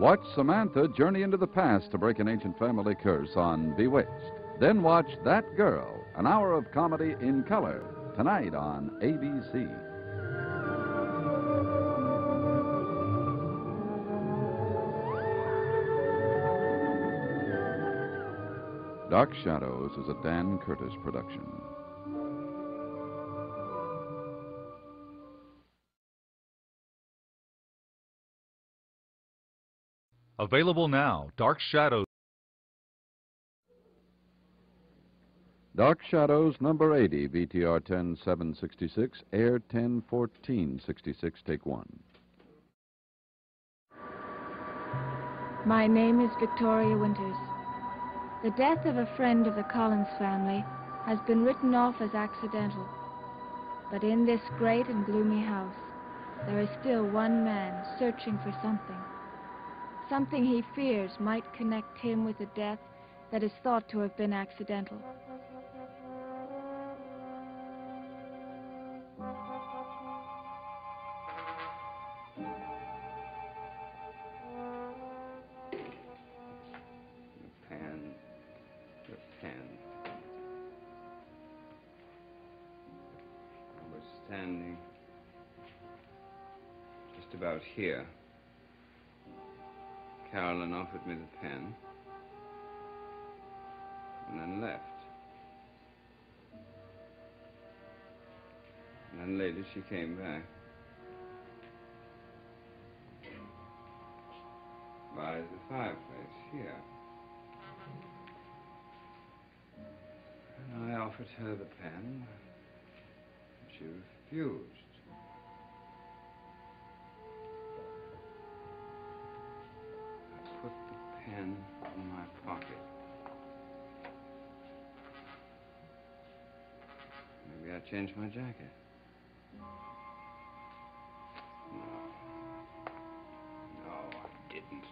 Watch Samantha journey into the past to break an ancient family curse on Bewitched. Then watch That Girl, an hour of comedy in color, tonight on ABC. Dark Shadows is a Dan Curtis production. Available now, Dark Shadows. Dark Shadows, number 80, VTR 10766, air 101466, take one. My name is Victoria Winters. The death of a friend of the Collins family has been written off as accidental. But in this great and gloomy house, there is still one man searching for something. Something he fears might connect him with a death that is thought to have been accidental. The pen. I was standing just about here. Carolyn offered me the pen, and then left. And then later she came back. By the fireplace here. And I offered her the pen, but she refused. Put the pen in my pocket. Maybe I changed my jacket. No, I didn't.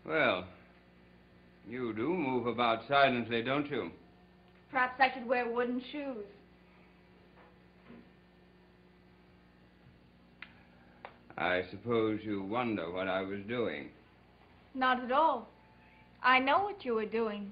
Well, you do move about silently, don't you? Perhaps I should wear wooden shoes. I suppose you wonder what I was doing. Not at all. I know what you were doing.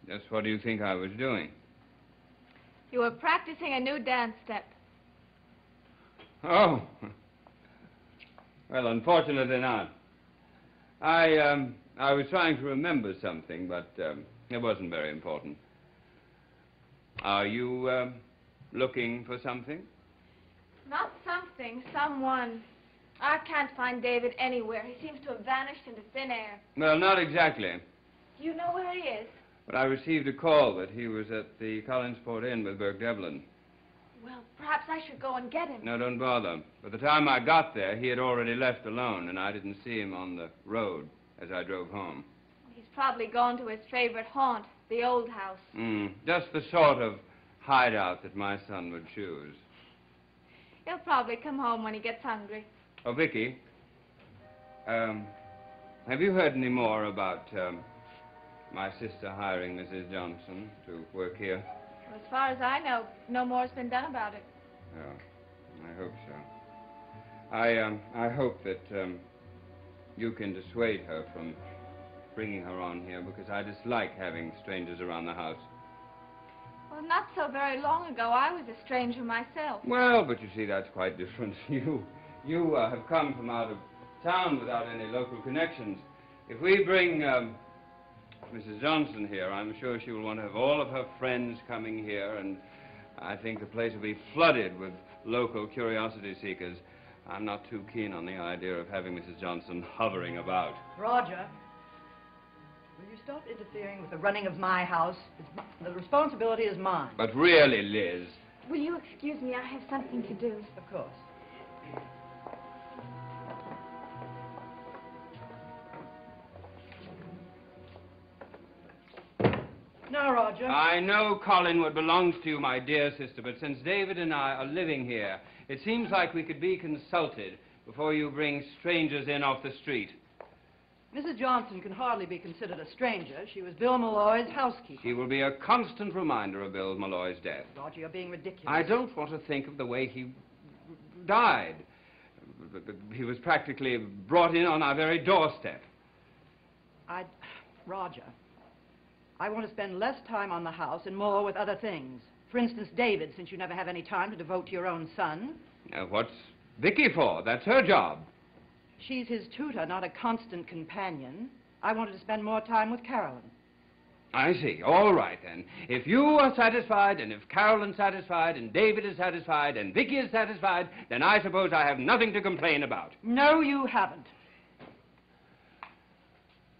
Just what do you think I was doing? You were practicing a new dance step. Oh. Well, unfortunately not. I was trying to remember something, but it wasn't very important. Are you looking for something? Not something, someone. I can't find David anywhere. He seems to have vanished into thin air. Well, not exactly. Do you know where he is? But I received a call that he was at the Collinsport Inn with Burke Devlin. Well, perhaps I should go and get him. No, don't bother. By the time I got there, he had already left alone, and I didn't see him on the road as I drove home. He's probably gone to his favorite haunt, the old house. Just the sort of hideout that my son would choose. He'll probably come home when he gets hungry. Oh, Vicky, have you heard any more about my sister hiring Mrs. Johnson to work here? Well, as far as I know, no more's been done about it. Oh, I hope so. I hope that you can dissuade her from bringing her on here, because I dislike having strangers around the house. Well, not so very long ago, I was a stranger myself. Well, but you see, that's quite different. You have come from out of town without any local connections. If we bring Mrs. Johnson here, I'm sure she will want to have all of her friends coming here, and I think the place will be flooded with local curiosity seekers. I'm not too keen on the idea of having Mrs. Johnson hovering about. Roger, will you stop interfering with the running of my house? The responsibility is mine. But really, Liz. Will you excuse me? I have something to do. Of course. Now, Roger. I know Collinwood belongs to you, my dear sister, but since David and I are living here, it seems like we could be consulted before you bring strangers in off the street. Mrs. Johnson can hardly be considered a stranger. She was Bill Malloy's housekeeper. She will be a constant reminder of Bill Malloy's death. Roger, you're being ridiculous. I don't want to think of the way he died. He was practically brought in on our very doorstep. Roger, I want to spend less time on the house and more with other things. For instance, David, since you never have any time to devote to your own son. What's Vicky for? That's her job. She's his tutor, not a constant companion. I wanted to spend more time with Carolyn. I see. All right, then. If you are satisfied, and if Carolyn's satisfied, and David is satisfied, and Vicky is satisfied, then I suppose I have nothing to complain about. No, you haven't.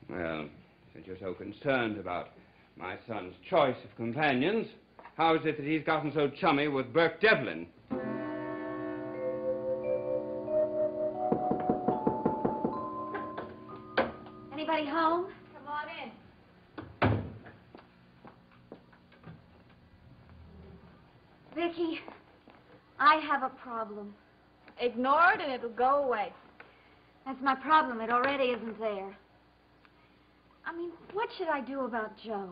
Well, since you're so concerned about my son's choice of companions, how is it that he's gotten so chummy with Burke Devlin? Anybody home? Come on in. Vicky, I have a problem. Ignore it and it'll go away. That's my problem. It already isn't there. I mean, what should I do about Joe?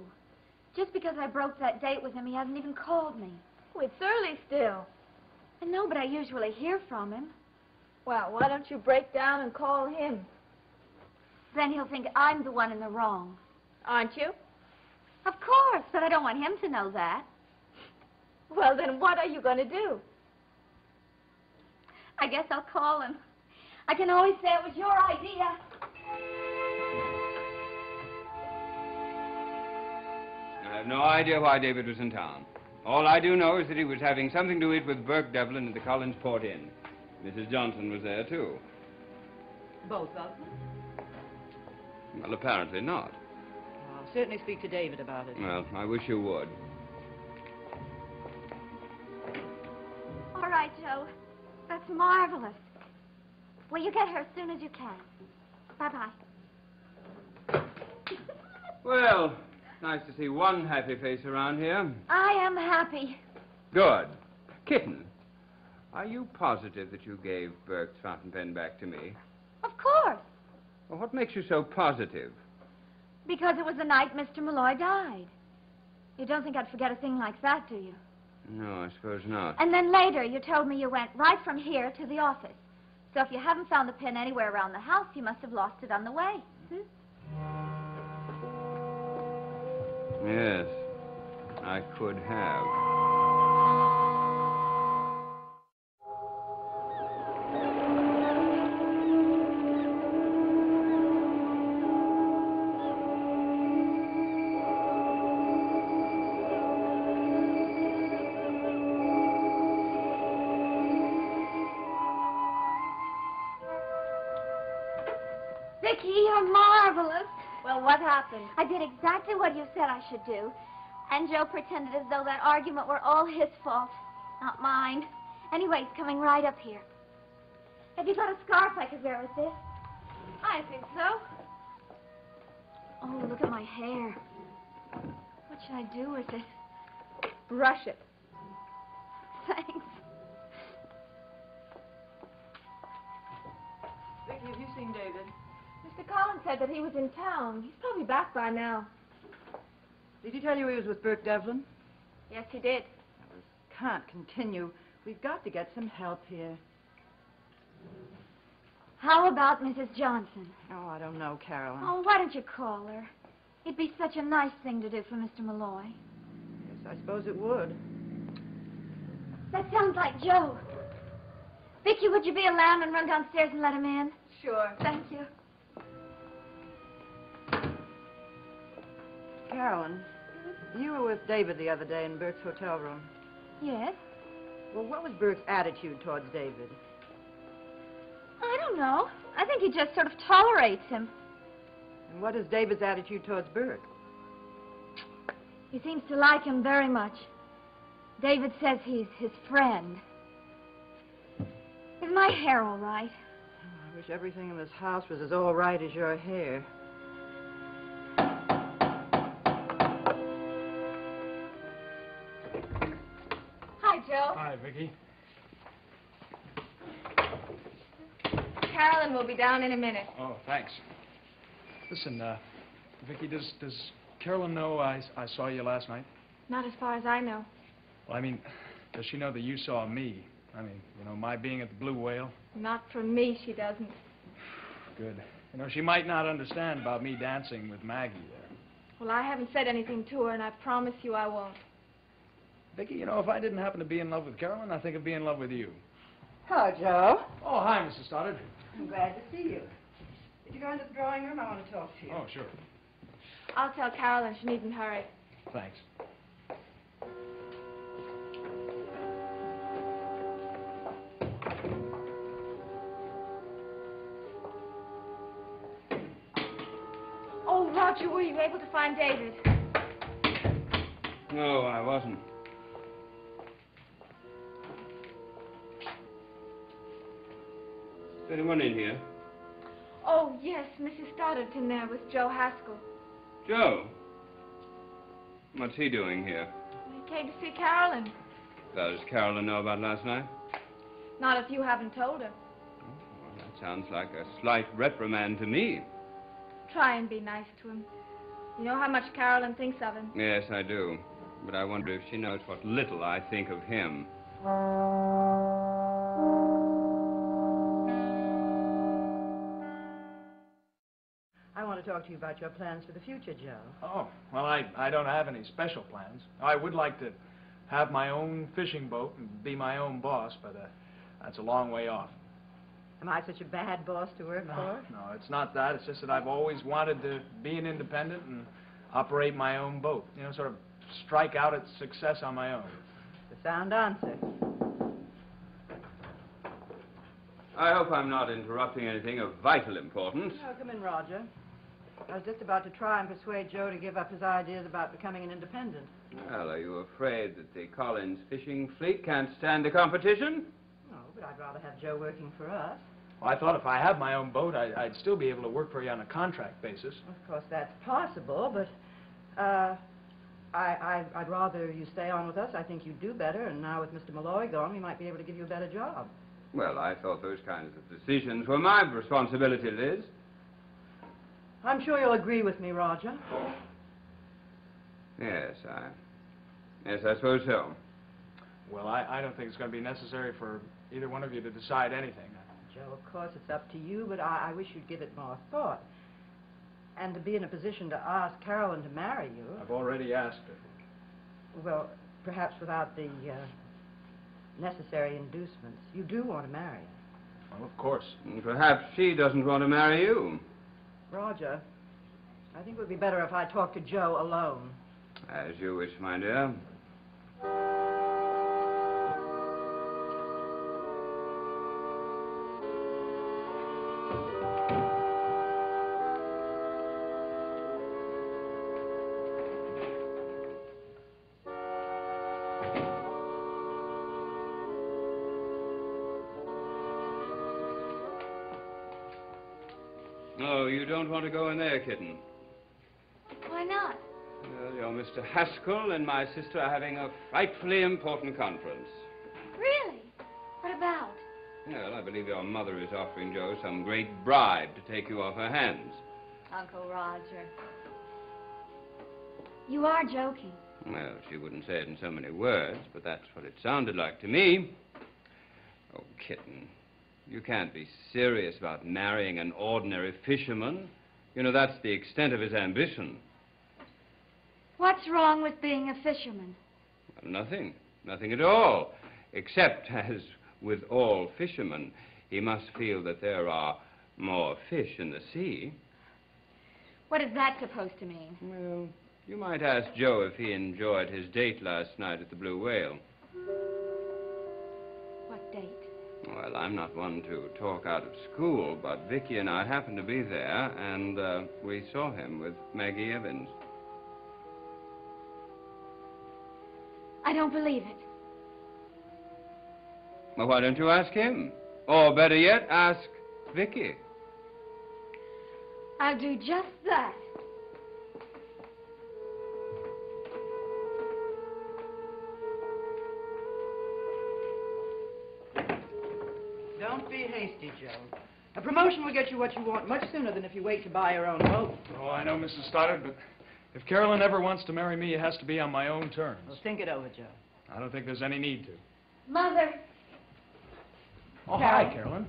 Just because I broke that date with him, he hasn't even called me. Oh, it's early still. I know, but I usually hear from him. Well, why don't you break down and call him? Then he'll think I'm the one in the wrong. Aren't you? Of course, but I don't want him to know that. Well, then what are you going to do? I guess I'll call him. I can always say it was your idea. I have no idea why David was in town. All I do know is that he was having something to eat with Burke Devlin at the Collins Port Inn. Mrs. Johnson was there, too. Both of them? Well, apparently not. I'll certainly speak to David about it. Well, I wish you would. All right, Joe. That's marvelous. Will you get her as soon as you can? Bye-bye. Well, nice to see one happy face around here. I am happy. Good. Kitten, are you positive that you gave Burke's fountain pen back to me? Of course. Well, what makes you so positive? Because it was the night Mr. Malloy died. You don't think I'd forget a thing like that, do you? No, I suppose not. And then later you told me you went right from here to the office. So if you haven't found the pin anywhere around the house, you must have lost it on the way. Yes, I could have. Vicky, you're marvelous. Well, what happened? I did exactly what you said I should do. And Joe pretended as though that argument were all his fault, not mine. Anyway, he's coming right up here. Have you got a scarf I could wear with this? I think so. Oh, look at my hair. What should I do with it? Brush it. Thanks. Vicky, have you seen David? Mr. Collins said that he was in town. He's probably back by now. Did he tell you he was with Burke Devlin? Yes, he did. This can't continue. We've got to get some help here. How about Mrs. Johnson? Oh, I don't know, Carolyn. Oh, why don't you call her? It'd be such a nice thing to do for Mr. Malloy. Yes, I suppose it would. That sounds like Joe. Vicky, would you be a lamb and run downstairs and let him in? Sure. Thank you. Carolyn, you were with David the other day in Burke's hotel room. Yes? Well, what was Burke's attitude towards David? I don't know. I think he just sort of tolerates him. And what is David's attitude towards Bert? He seems to like him very much. David says he's his friend. Is my hair all right? I wish everything in this house was as all right as your hair. Hi, Joe. Hi, Vicky. Carolyn will be down in a minute. Oh, thanks. Listen, Vicky, does Carolyn know I saw you last night? Not as far as I know. Well, I mean, does she know that you saw me? I mean, you know, my being at the Blue Whale? Not from me, she doesn't. Good. You know, she might not understand about me dancing with Maggie there. Well, I haven't said anything to her, and I promise you I won't. Vicky, you know, if I didn't happen to be in love with Carolyn, I think I'd be in love with you. Hello, Joe. Oh, hi, Mrs. Stoddard. I'm glad to see you. Did you go into the drawing room? I want to talk to you. Oh, sure. I'll tell Carolyn she needn't hurry. Thanks. Oh, Roger, were you able to find David? No, I wasn't. Is anyone in here? Oh, yes, Mrs. Stoddard's in there with Joe Haskell. Joe? What's he doing here? He came to see Carolyn. Does Carolyn know about last night? Not if you haven't told her. Well, that sounds like a slight reprimand to me. Try and be nice to him. You know how much Carolyn thinks of him. Yes, I do. But I wonder if she knows what little I think of him. I want to talk to you about your plans for the future, Joe. Oh, well, I don't have any special plans. I would like to have my own fishing boat and be my own boss, but that's a long way off. Am I such a bad boss to work for? No, it's not that. It's just that I've always wanted to be an independent and operate my own boat. You know, sort of strike out at success on my own. It's a sound answer. I hope I'm not interrupting anything of vital importance. Oh, come in, Roger. I was just about to try and persuade Joe to give up his ideas about becoming an independent. Well, are you afraid that the Collins fishing fleet can't stand the competition? No, but I'd rather have Joe working for us. Well, I thought if I had my own boat, I'd still be able to work for you on a contract basis. Of course, that's possible, but I'd rather you stay on with us. I think you'd do better, and now with Mr. Malloy gone, we might be able to give you a better job. Well, I thought those kinds of decisions were my responsibility, Liz. I'm sure you'll agree with me, Roger. Yes, I suppose so. Well, I don't think it's going to be necessary for either one of you to decide anything. Joe, of course, it's up to you, but I wish you'd give it more thought. And to be in a position to ask Carolyn to marry you... I've already asked her. Well, perhaps without the necessary inducements. You do want to marry her. Well, of course. And perhaps she doesn't want to marry you. Roger, I think it would be better if I talked to Joe alone. As you wish, my dear. Oh, you don't want to go in there, kitten. Why not? Well, you're Mr. Haskell and my sister are having a frightfully important conference. Really? What about? Well, I believe your mother is offering Joe some great bribe to take you off her hands. Uncle Roger. You are joking. Well, she wouldn't say it in so many words, but that's what it sounded like to me. Oh, kitten, you can't be serious about marrying an ordinary fisherman. You know, that's the extent of his ambition. What's wrong with being a fisherman? Well, nothing. Nothing at all. Except, as with all fishermen, he must feel that there are more fish in the sea. What is that supposed to mean? Well, you might ask Joe if he enjoyed his date last night at the Blue Whale. What date? Well, I'm not one to talk out of school, but Vicky and I happened to be there, and we saw him with Maggie Evans. I don't believe it. Well, why don't you ask him? Or better yet, ask Vicky. I'll do just that. Don't be hasty, Joe. A promotion will get you what you want much sooner than if you wait to buy your own boat. Oh, I know, Mrs. Stoddard, but if Carolyn ever wants to marry me, it has to be on my own terms. Well, think it over, Joe. I don't think there's any need to. Mother, Oh, hi, Carolyn.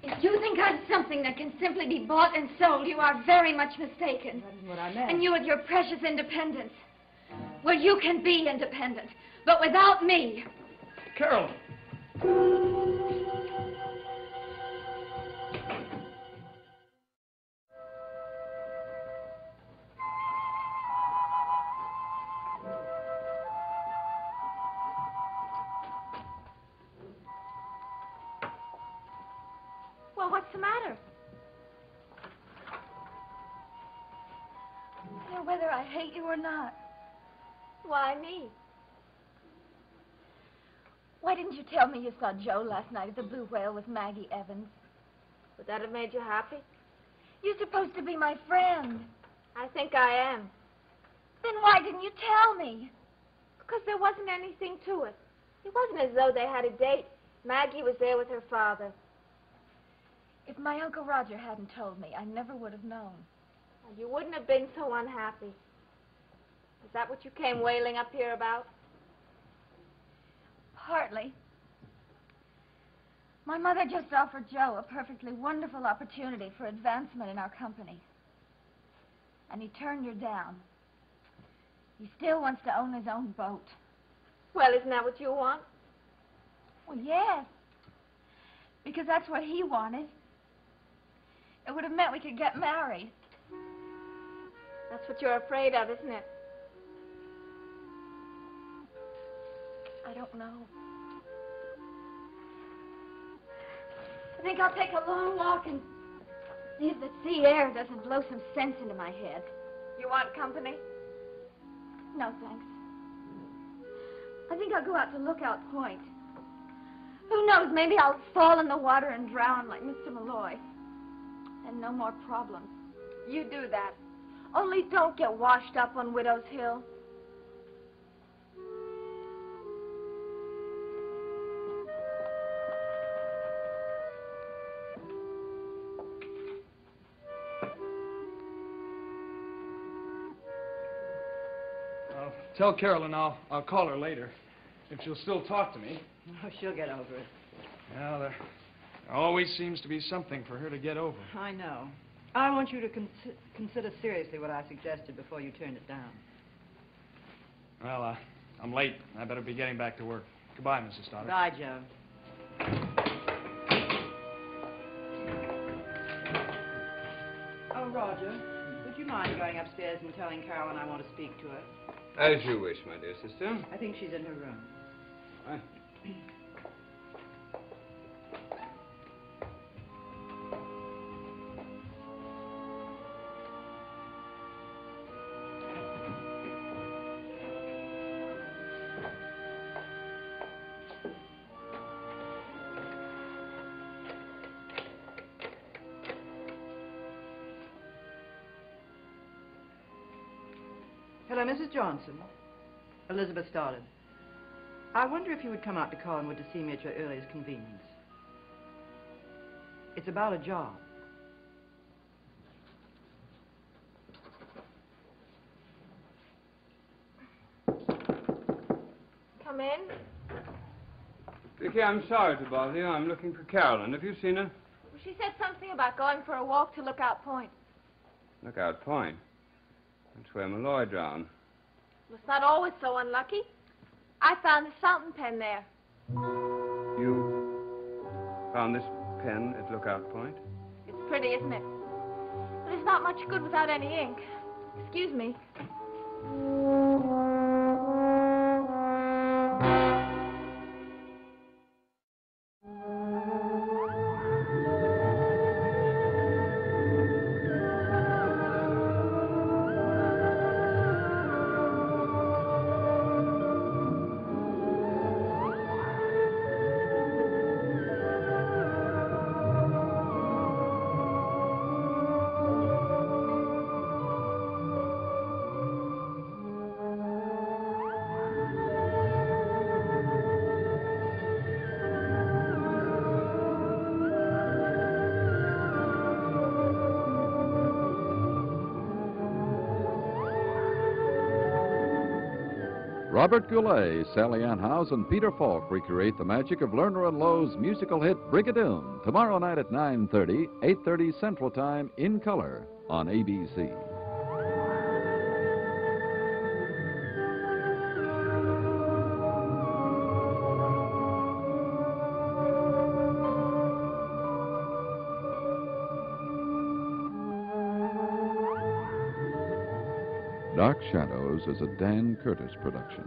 if you think I'm something that can simply be bought and sold, you are very much mistaken. That isn't what I meant. And you with your precious independence. Well, you can be independent, but without me. Carolyn! Well, what's the matter? You know, whether I hate you or not. Why me? Why didn't you tell me you saw Joe last night at the Blue Whale with Maggie Evans? Would that have made you happy? You're supposed to be my friend. I think I am. Then why didn't you tell me? Because there wasn't anything to it. It wasn't as though they had a date. Maggie was there with her father. If my Uncle Roger hadn't told me, I never would have known. You wouldn't have been so unhappy. Is that what you came wailing up here about? Partly. My mother just offered Joe a perfectly wonderful opportunity for advancement in our company. And he turned her down. He still wants to own his own boat. Well, isn't that what you want? Well, yes. Because that's what he wanted. It would have meant we could get married. That's what you're afraid of, isn't it? I don't know. I think I'll take a long walk and see if the sea air doesn't blow some sense into my head. You want company? No, thanks. I think I'll go out to Lookout Point. Who knows, maybe I'll fall in the water and drown like Mr. Malloy. And no more problems. You do that. Only don't get washed up on Widow's Hill. Tell Carolyn I'll call her later. If she'll still talk to me. Oh, she'll get over it. Well, there always seems to be something for her to get over. I know. I want you to consider seriously what I suggested before you turned it down. Well, I'm late. I better be getting back to work. Goodbye, Mrs. Stoddard. Bye, Joe. Oh, Roger, would you mind going upstairs and telling Carolyn I want to speak to her? As you wish, my dear sister. I think she's in her room. Right. Hello, Mrs. Johnson. Elizabeth Stoddard. I wonder if you would come out to Collinwood to see me at your earliest convenience. It's about a job. Come in. Vicky, I'm sorry to bother you. I'm looking for Carolyn. Have you seen her? She said something about going for a walk to Lookout Point. Lookout Point. That's where Malloy drowned. Well, it's not always so unlucky. I found this fountain pen there. You found this pen at Lookout Point? It's pretty, isn't it? But it's not much good without any ink. Excuse me. Robert Goulet, Sally Ann Howes, and Peter Falk recreate the magic of Lerner and Lowe's musical hit Brigadoon tomorrow night at 9:30, 8:30 Central Time in color on ABC. Dark Shadows is a Dan Curtis production.